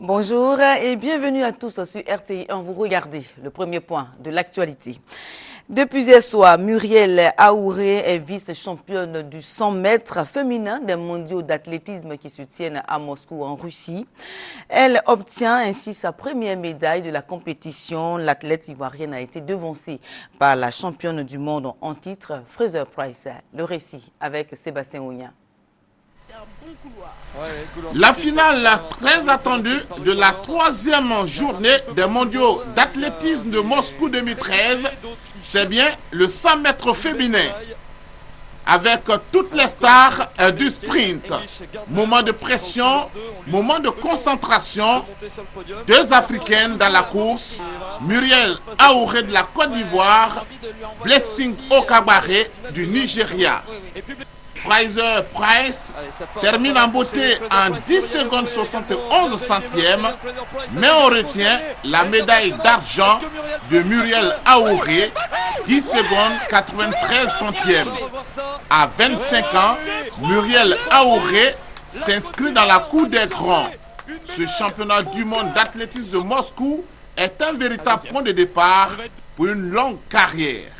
Bonjour et bienvenue à tous sur RTI1. Vous regardez le premier point de l'actualité. Depuis hier soir, Muriel Aouré est vice-championne du 100 mètres féminin des mondiaux d'athlétisme qui se tiennent à Moscou en Russie. Elle obtient ainsi sa première médaille de la compétition. L'athlète ivoirienne a été devancée par la championne du monde en titre, Fraser-Pryce. Le récit avec Sébastien Ougna. La finale très attendue de la troisième journée des mondiaux d'athlétisme de Moscou 2013, c'est bien le 100 mètres féminin. Avec toutes les stars du sprint. Moment de pression, moment de concentration. Deux Africaines dans la course. Muriel Aouré de la Côte d'Ivoire, Blessing Okagbare du Nigeria. Fraser-Pryce termine en beauté en 10 secondes 71 centièmes, mais on retient la médaille d'argent de Muriel Aouré, 10 secondes 93 centièmes. À 25 ans, Muriel Aouré s'inscrit dans la cour des grands. Ce championnat du monde d'athlétisme de Moscou est un véritable point de départ pour une longue carrière.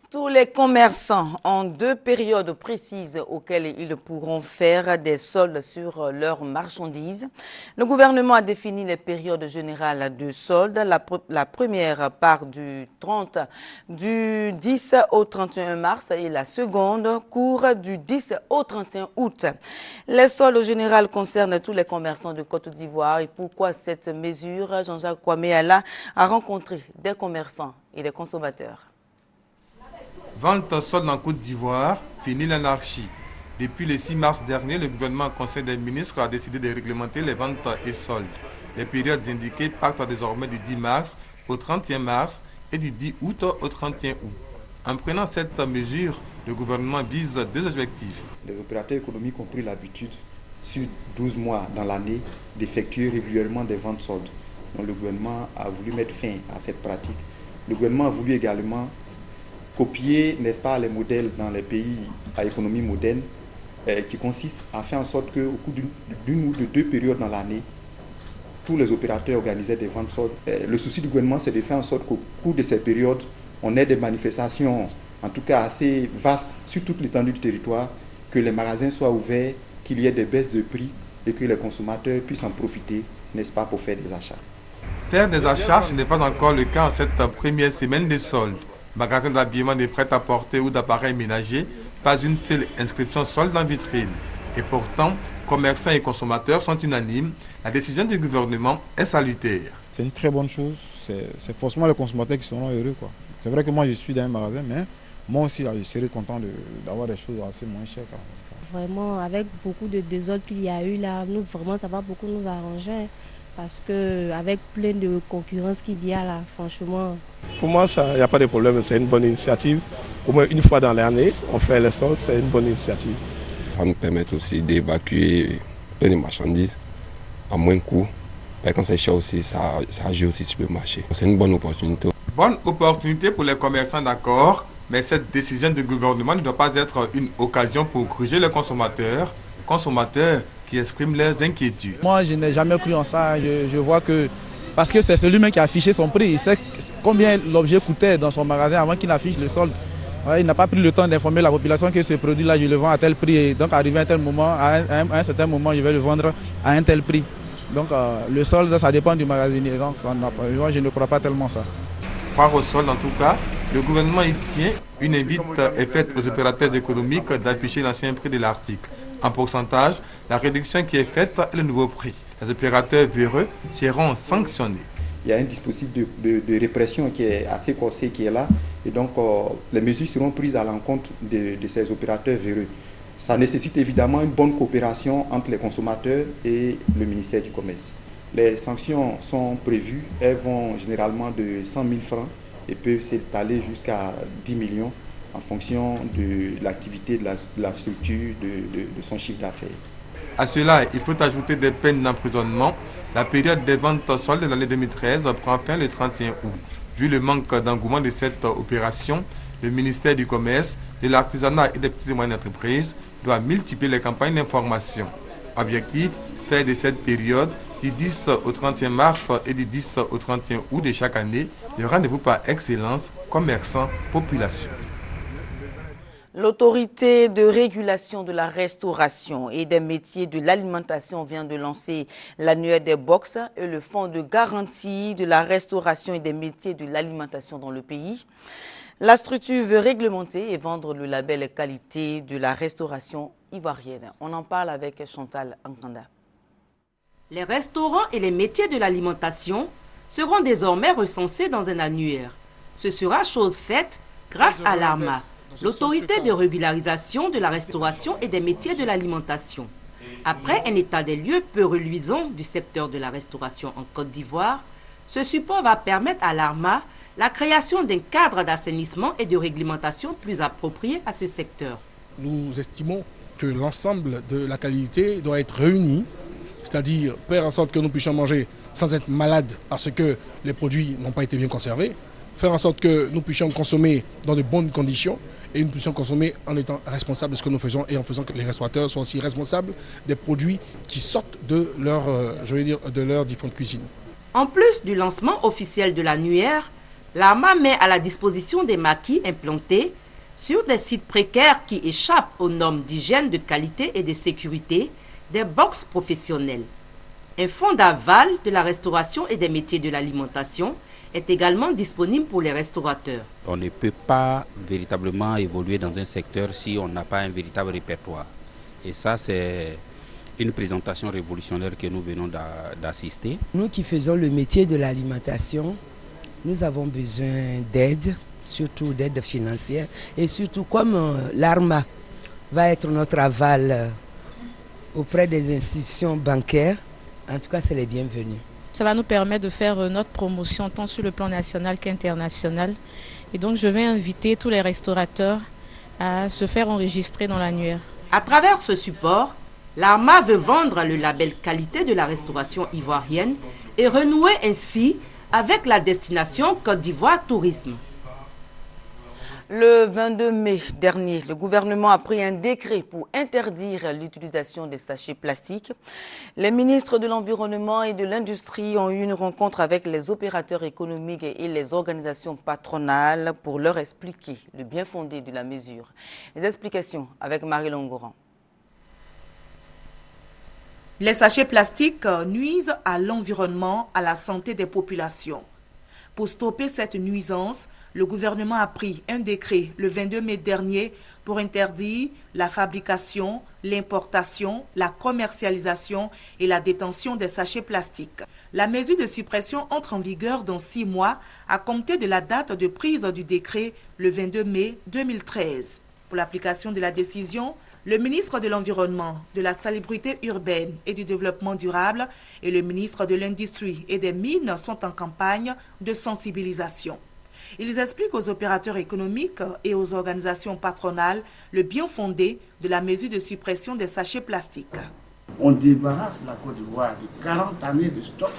Tous les commerçants ont deux périodes précises auxquelles ils pourront faire des soldes sur leurs marchandises. Le gouvernement a défini les périodes générales de soldes. La première part du 10 au 31 mars et la seconde court du 10 au 31 août. Les soldes générales concernent tous les commerçants de Côte d'Ivoire. Et pourquoi cette mesure? Jean-Jacques Kwame-Ala a rencontré des commerçants et des consommateurs. Vente solde en Côte d'Ivoire, fini l'anarchie. Depuis le 6 mars dernier, le gouvernement Conseil des ministres a décidé de réglementer les ventes et soldes. Les périodes indiquées partent désormais du 10 mars au 31 mars et du 10 août au 31 août. En prenant cette mesure, le gouvernement vise deux objectifs. Les opérateurs économiques ont pris l'habitude, sur 12 mois dans l'année, d'effectuer régulièrement des ventes soldes. Donc le gouvernement a voulu mettre fin à cette pratique. Le gouvernement a voulu également copier, n'est-ce pas, les modèles dans les pays à économie moderne qui consistent à faire en sorte qu'au cours d'une ou de deux périodes dans l'année, tous les opérateurs organisaient des ventes soldes. Le souci du gouvernement, c'est de faire en sorte qu'au cours de ces périodes, on ait des manifestations, en tout cas assez vastes, sur toute l'étendue du territoire, que les magasins soient ouverts, qu'il y ait des baisses de prix et que les consommateurs puissent en profiter, n'est-ce pas, pour faire des achats. Faire des achats, ce n'est pas encore le cas en cette première semaine de soldes. Magasins d'habillement, de prêt-à-porter ou d'appareils ménagers, pas une seule inscription solde en vitrine. Et pourtant, commerçants et consommateurs sont unanimes. La décision du gouvernement est salutaire. C'est une très bonne chose. C'est forcément les consommateurs qui seront heureux, quoi. C'est vrai que moi je suis dans un magasin, mais moi aussi là, je serais content d'avoir des choses assez moins chères. Vraiment, avec beaucoup de désordre qu'il y a eu là, nous, vraiment, ça va beaucoup nous arranger. Parce qu'avec plein de concurrence qu'il y a là, franchement... Pour moi, il n'y a pas de problème, c'est une bonne initiative. Au moins une fois dans l'année, on fait les soldes, c'est une bonne initiative. Ça va nous permettre aussi d'évacuer plein de marchandises à moins de coût. Quand c'est cher aussi, ça agit aussi sur le marché. C'est une bonne opportunité. Bonne opportunité pour les commerçants, d'accord, mais cette décision du gouvernement ne doit pas être une occasion pour corriger les consommateurs qui expriment leurs inquiétudes. Moi, je n'ai jamais cru en ça. Je vois que, parce que c'est celui-même qui a affiché son prix, il sait combien l'objet coûtait dans son magasin avant qu'il affiche le solde. Ouais, il n'a pas pris le temps d'informer la population que ce produit-là, je le vends à tel prix. Et donc, arrivé à un tel moment, à un certain moment, je vais le vendre à un tel prix. Donc, le solde, ça dépend du magasinier. Donc, moi, je ne crois pas tellement ça. Croire au solde, en tout cas, le gouvernement y tient. Une invite est faite aux opérateurs économiques d'afficher l'ancien prix de l'article. En pourcentage, la réduction qui est faite est le nouveau prix. Les opérateurs véreux seront sanctionnés. Il y a un dispositif de répression qui est assez corsé qui est là. Et donc, les mesures seront prises à l'encontre de ces opérateurs véreux. Ça nécessite évidemment une bonne coopération entre les consommateurs et le ministère du Commerce. Les sanctions sont prévues. Elles vont généralement de 100 000 francs et peuvent s'étaler jusqu'à 10 millions en fonction de l'activité de la structure, de son chiffre d'affaires. À cela, il faut ajouter des peines d'emprisonnement. La période des ventes soldes de l'année 2013 prend fin le 31 août. Vu le manque d'engouement de cette opération, le ministère du Commerce, de l'Artisanat et des petites et moyennes entreprises doit multiplier les campagnes d'information. Objectif, Fait de cette période, du 10 au 31 mars et du 10 au 31 août de chaque année, le rendez-vous par excellence, commerçants, population. L'autorité de régulation de la restauration et des métiers de l'alimentation vient de lancer l'annuaire des box et le fonds de garantie de la restauration et des métiers de l'alimentation dans le pays. La structure veut réglementer et vendre le label qualité de la restauration ivoirienne. On en parle avec Chantal Ankanda. Les restaurants et les métiers de l'alimentation seront désormais recensés dans un annuaire. Ce sera chose faite grâce à l'ARMA, l'autorité de régularisation de la restauration et des métiers de l'alimentation. Après un état des lieux peu reluisant du secteur de la restauration en Côte d'Ivoire, ce support va permettre à l'ARMA la création d'un cadre d'assainissement et de réglementation plus approprié à ce secteur. Nous estimons que l'ensemble de la qualité doit être réuni, c'est-à-dire faire en sorte que nous puissions manger sans être malades parce que les produits n'ont pas été bien conservés, faire en sorte que nous puissions consommer dans de bonnes conditions et nous puissions consommer en étant responsables de ce que nous faisons et en faisant que les restaurateurs soient aussi responsables des produits qui sortent de leur différentes cuisines. En plus du lancement officiel de l'annuaire, l'ARMA met à la disposition des maquis implantés sur des sites précaires qui échappent aux normes d'hygiène, de qualité et de sécurité des box professionnels. Un fonds d'aval de la restauration et des métiers de l'alimentation est également disponible pour les restaurateurs. On ne peut pas véritablement évoluer dans un secteur si on n'a pas un véritable répertoire. Et ça, c'est une présentation révolutionnaire que nous venons d'assister. Nous qui faisons le métier de l'alimentation, nous avons besoin d'aide, surtout d'aide financière. Et surtout, comme l'ARMA va être notre aval auprès des institutions bancaires, en tout cas, c'est les bienvenus. Ça va nous permettre de faire notre promotion tant sur le plan national qu'international. Et donc, je vais inviter tous les restaurateurs à se faire enregistrer dans l'annuaire. À travers ce support, l'ARMA veut vendre le label qualité de la restauration ivoirienne et renouer ainsi avec la destination Côte d'Ivoire Tourisme. Le 22 mai dernier, le gouvernement a pris un décret pour interdire l'utilisation des sachets plastiques. Les ministres de l'Environnement et de l'Industrie ont eu une rencontre avec les opérateurs économiques et les organisations patronales pour leur expliquer le bien fondé de la mesure. Les explications avec Marie Longoran. Les sachets plastiques nuisent à l'environnement, à la santé des populations. Pour stopper cette nuisance, le gouvernement a pris un décret le 22 mai dernier pour interdire la fabrication, l'importation, la commercialisation et la détention des sachets plastiques. La mesure de suppression entre en vigueur dans 6 mois à compter de la date de prise du décret le 22 mai 2013. Pour l'application de la décision, le ministre de l'Environnement, de la Salubrité urbaine et du Développement durable et le ministre de l'Industrie et des Mines sont en campagne de sensibilisation. Ils expliquent aux opérateurs économiques et aux organisations patronales le bien fondé de la mesure de suppression des sachets plastiques. On débarrasse la Côte d'Ivoire de 40 années de stock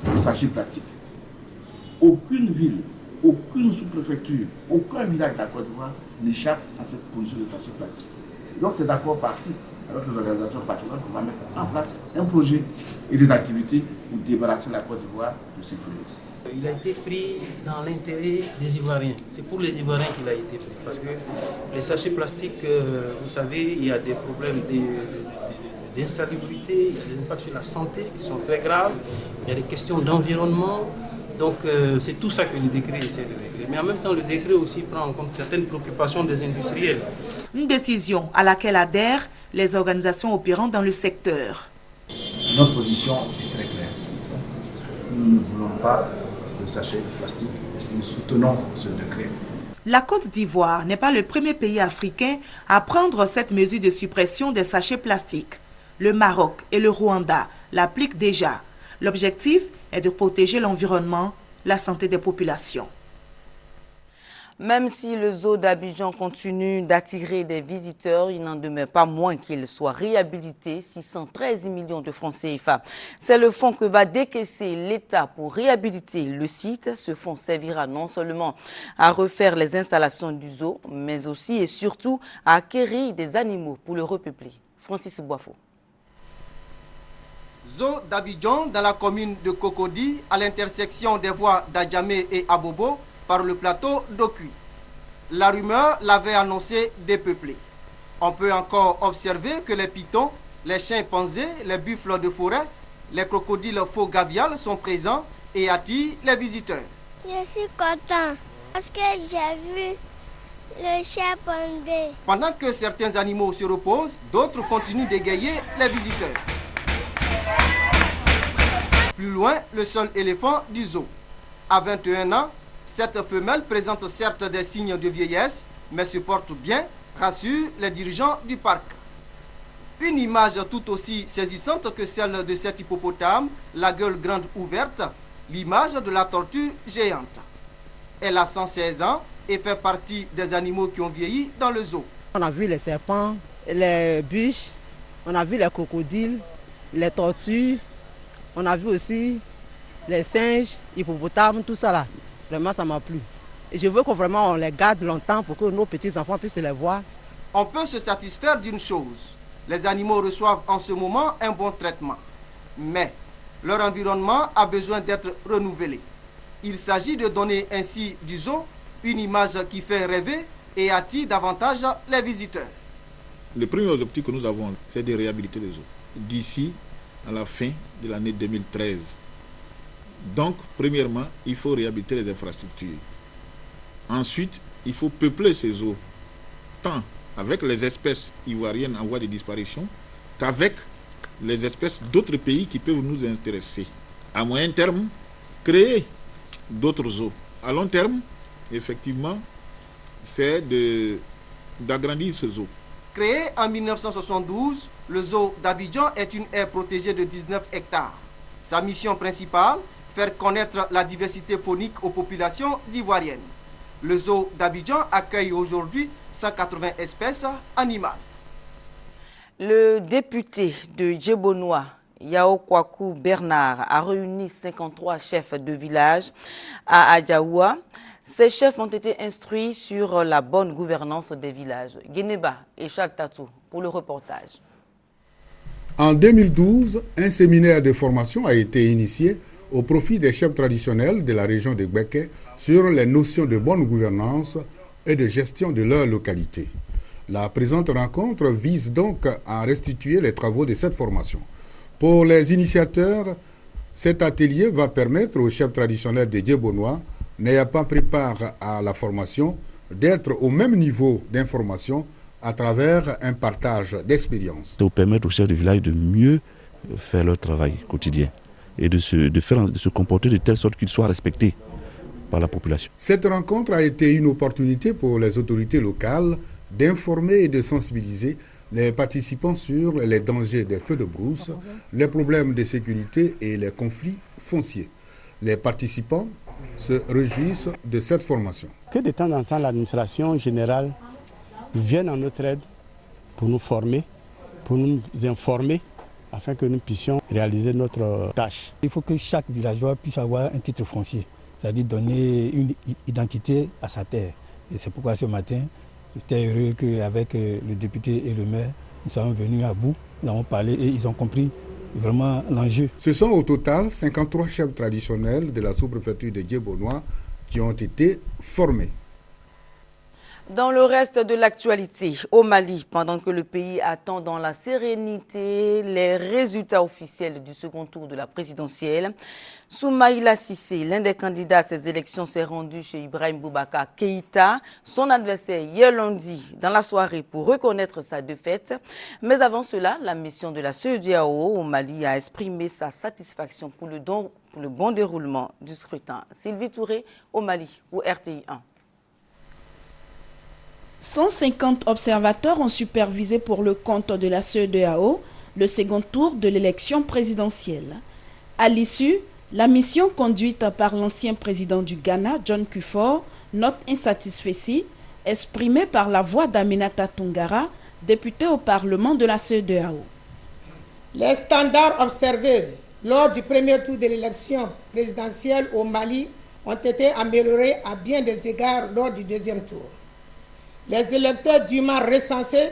de sachets plastiques. Aucune ville, aucune sous-préfecture, aucun village de la Côte d'Ivoire n'échappe à cette pollution de sachets plastiques. Donc c'est d'accord parti avec les organisations patronales qu'on va mettre en place un projet et des activités pour débarrasser la Côte d'Ivoire de ces fléaux. Il a été pris dans l'intérêt des Ivoiriens. C'est pour les Ivoiriens qu'il a été pris. Parce que les sachets plastiques, vous savez, il y a des problèmes d'insalubrité, il y a des impacts sur la santé qui sont très graves, il y a des questions d'environnement. Donc c'est tout ça que le décret essaie de régler. Mais en même temps, le décret aussi prend en compte certaines préoccupations des industriels. Une décision à laquelle adhèrent les organisations opérant dans le secteur. Notre position est très claire. Nous ne voulons pas de sachets plastiques. Nous soutenons ce décret. La Côte d'Ivoire n'est pas le premier pays africain à prendre cette mesure de suppression des sachets plastiques. Le Maroc et le Rwanda l'appliquent déjà. L'objectif est de protéger l'environnement, la santé des populations. Même si le zoo d'Abidjan continue d'attirer des visiteurs, il n'en demeure pas moins qu'il soit réhabilité 613 millions de francs CFA. C'est le fonds que va décaisser l'État pour réhabiliter le site. Ce fonds servira non seulement à refaire les installations du zoo, mais aussi et surtout à acquérir des animaux pour le repeupler. Francis Boifo. Zoo d'Abidjan dans la commune de Cocody, à l'intersection des voies d'Adjamé et Abobo, par le plateau d'Okui. La rumeur l'avait annoncé dépeuplé. On peut encore observer que les pitons, les chimpanzés, les buffles de forêt, les crocodiles faux gaviales sont présents et attirent les visiteurs. Je suis content parce que j'ai vu le chimpanzé. Pendant que certains animaux se reposent, d'autres continuent d'égayer les visiteurs. Plus loin, le seul éléphant du zoo. À 21 ans, cette femelle présente certes des signes de vieillesse, mais se porte bien, rassurent les dirigeants du parc. Une image tout aussi saisissante que celle de cet hippopotame, la gueule grande ouverte, l'image de la tortue géante. Elle a 116 ans et fait partie des animaux qui ont vieilli dans le zoo. On a vu les serpents, les biches, on a vu les crocodiles, les tortues, on a vu aussi les singes, hippopotames, tout ça là. Vraiment, ça m'a plu. Et je veux que vraiment on les garde longtemps pour que nos petits-enfants puissent les voir. On peut se satisfaire d'une chose. Les animaux reçoivent en ce moment un bon traitement. Mais leur environnement a besoin d'être renouvelé. Il s'agit de donner ainsi du zoo une image qui fait rêver et attire davantage les visiteurs. Le premier objectif que nous avons, c'est de réhabiliter les zoos d'ici à la fin de l'année 2013. Donc, premièrement, il faut réhabiliter les infrastructures. Ensuite, il faut peupler ces zoos, tant avec les espèces ivoiriennes en voie de disparition qu'avec les espèces d'autres pays qui peuvent nous intéresser. À moyen terme, créer d'autres zoos. À long terme, effectivement, c'est d'agrandir ce zoo. Créé en 1972, le zoo d'Abidjan est une aire protégée de 19 hectares. Sa mission principale, faire connaître la diversité faunique aux populations ivoiriennes. Le zoo d'Abidjan accueille aujourd'hui 180 espèces animales. Le député de Djebonois, Yao Kwaku Bernard, a réuni 53 chefs de village à Adjaoua. Ces chefs ont été instruits sur la bonne gouvernance des villages. Guénéba et Charles Tatou pour le reportage. En 2012, un séminaire de formation a été initié au profit des chefs traditionnels de la région de Gbeke sur les notions de bonne gouvernance et de gestion de leur localité. La présente rencontre vise donc à restituer les travaux de cette formation. Pour les initiateurs, cet atelier va permettre aux chefs traditionnels de Djebonois n'ayant pas pris part à la formation d'être au même niveau d'information à travers un partage d'expérience. Ça va permettre aux chefs de village de mieux faire leur travail quotidien et de se comporter de telle sorte qu'ils soient respectés par la population. Cette rencontre a été une opportunité pour les autorités locales d'informer et de sensibiliser les participants sur les dangers des feux de brousse, les problèmes de sécurité et les conflits fonciers. Les participants se réjouissent de cette formation. Que de temps en temps l'administration générale vienne en notre aide pour nous former, pour nous informer, afin que nous puissions réaliser notre tâche. Il faut que chaque villageois puisse avoir un titre foncier, c'est-à-dire donner une identité à sa terre. Et c'est pourquoi ce matin, j'étais heureux qu'avec le député et le maire, nous sommes venus à bout, nous avons parlé et ils ont compris vraiment l'enjeu. Ce sont au total 53 chefs traditionnels de la sous-préfecture de Djebonois qui ont été formés. Dans le reste de l'actualité, au Mali, pendant que le pays attend dans la sérénité les résultats officiels du second tour de la présidentielle, Soumaïla Cissé, l'un des candidats à ces élections, s'est rendu chez Ibrahim Boubacar Keïta, son adversaire, hier lundi, dans la soirée pour reconnaître sa défaite. Mais avant cela, la mission de la CEDEAO au Mali a exprimé sa satisfaction pour le bon déroulement du scrutin. Sylvie Touré, au Mali, ou RTI 1. 150 observateurs ont supervisé pour le compte de la CEDEAO le second tour de l'élection présidentielle. À l'issue, la mission conduite par l'ancien président du Ghana, John Kufuor, note insatisfaits exprimée par la voix d'Aminata Tungara, députée au Parlement de la CEDEAO. Les standards observés lors du premier tour de l'élection présidentielle au Mali ont été améliorés à bien des égards lors du deuxième tour. Les électeurs dûment recensés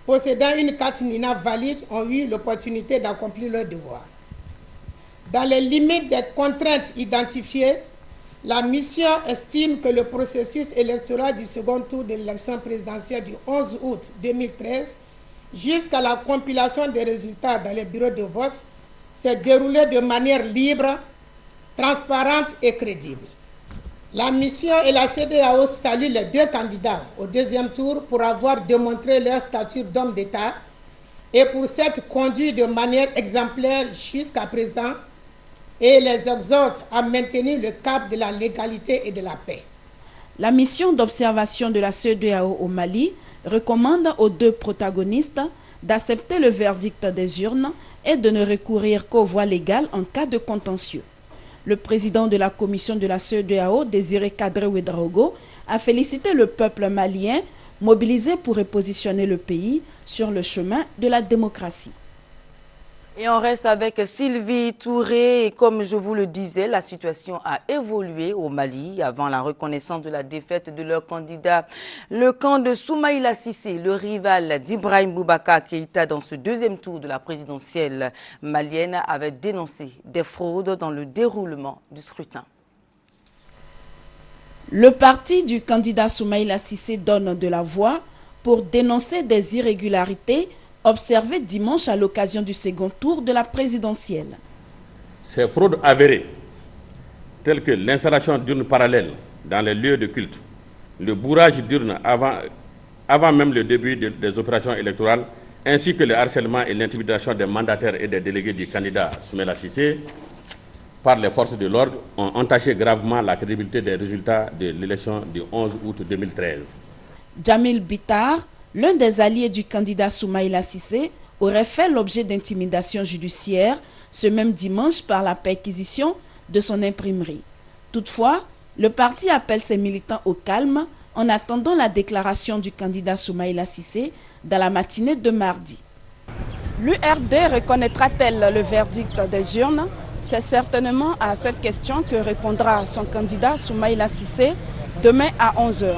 possédant une carte NINA valide ont eu l'opportunité d'accomplir leur devoir. Dans les limites des contraintes identifiées, la mission estime que le processus électoral du second tour de l'élection présidentielle du 11 août 2013 jusqu'à la compilation des résultats dans les bureaux de vote s'est déroulé de manière libre, transparente et crédible. La mission et la CEDEAO saluent les deux candidats au deuxième tour pour avoir démontré leur stature d'homme d'État et pour s'être conduits de manière exemplaire jusqu'à présent et les exhorte à maintenir le cap de la légalité et de la paix. La mission d'observation de la CEDEAO au Mali recommande aux deux protagonistes d'accepter le verdict des urnes et de ne recourir qu'aux voies légales en cas de contentieux. Le président de la commission de la CEDEAO, Désiré Kadri Ouedraogo, a félicité le peuple malien mobilisé pour repositionner le pays sur le chemin de la démocratie. Et on reste avec Sylvie Touré. Et comme je vous le disais, la situation a évolué au Mali avant la reconnaissance de la défaite de leur candidat. Le camp de Soumaïla Cissé, le rival d'Ibrahim Boubacar Keïta dans ce deuxième tour de la présidentielle malienne, avait dénoncé des fraudes dans le déroulement du scrutin. Le parti du candidat Soumaïla Cissé donne de la voix pour dénoncer des irrégularités observé dimanche à l'occasion du second tour de la présidentielle. Ces fraudes avérées, telles que l'installation d'urnes parallèles dans les lieux de culte, le bourrage d'urnes avant même le début des opérations électorales, ainsi que le harcèlement et l'intimidation des mandataires et des délégués du candidat Soumaïla Cissé par les forces de l'ordre, ont entaché gravement la crédibilité des résultats de l'élection du 11 août 2013. Jamil Bitar, l'un des alliés du candidat Soumaïla Cissé, aurait fait l'objet d'intimidation judiciaire ce même dimanche par la perquisition de son imprimerie. Toutefois, le parti appelle ses militants au calme en attendant la déclaration du candidat Soumaïla Cissé dans la matinée de mardi. L'URD reconnaîtra-t-elle le verdict des urnes? C'est certainement à cette question que répondra son candidat Soumaïla Cissé demain à 11h.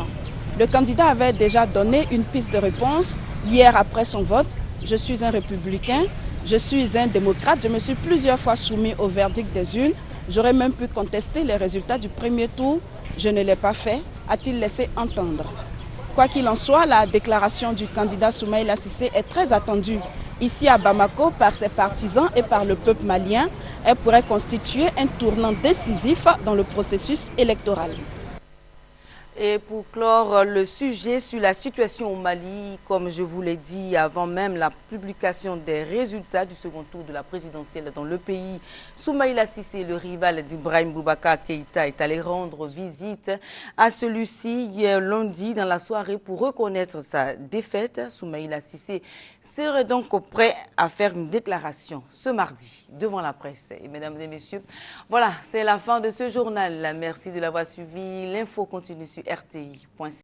Le candidat avait déjà donné une piste de réponse hier après son vote. Je suis un républicain, je suis un démocrate, je me suis plusieurs fois soumis au verdict des urnes. J'aurais même pu contester les résultats du premier tour. Je ne l'ai pas fait, a-t-il laissé entendre. Quoi qu'il en soit, la déclaration du candidat Soumaïla Cissé est très attendue ici à Bamako par ses partisans et par le peuple malien. Elle pourrait constituer un tournant décisif dans le processus électoral. Et pour clore le sujet sur la situation au Mali, comme je vous l'ai dit avant même la publication des résultats du second tour de la présidentielle dans le pays, Soumaïla Cissé, le rival d'Ibrahim Boubacar Keïta, est allé rendre visite à celui-ci hier lundi dans la soirée pour reconnaître sa défaite. Soumaïla Cissé serait donc prêt à faire une déclaration ce mardi devant la presse. Et mesdames et messieurs, voilà, c'est la fin de ce journal. Merci de l'avoir suivi. L'info continue sur RTI.ca.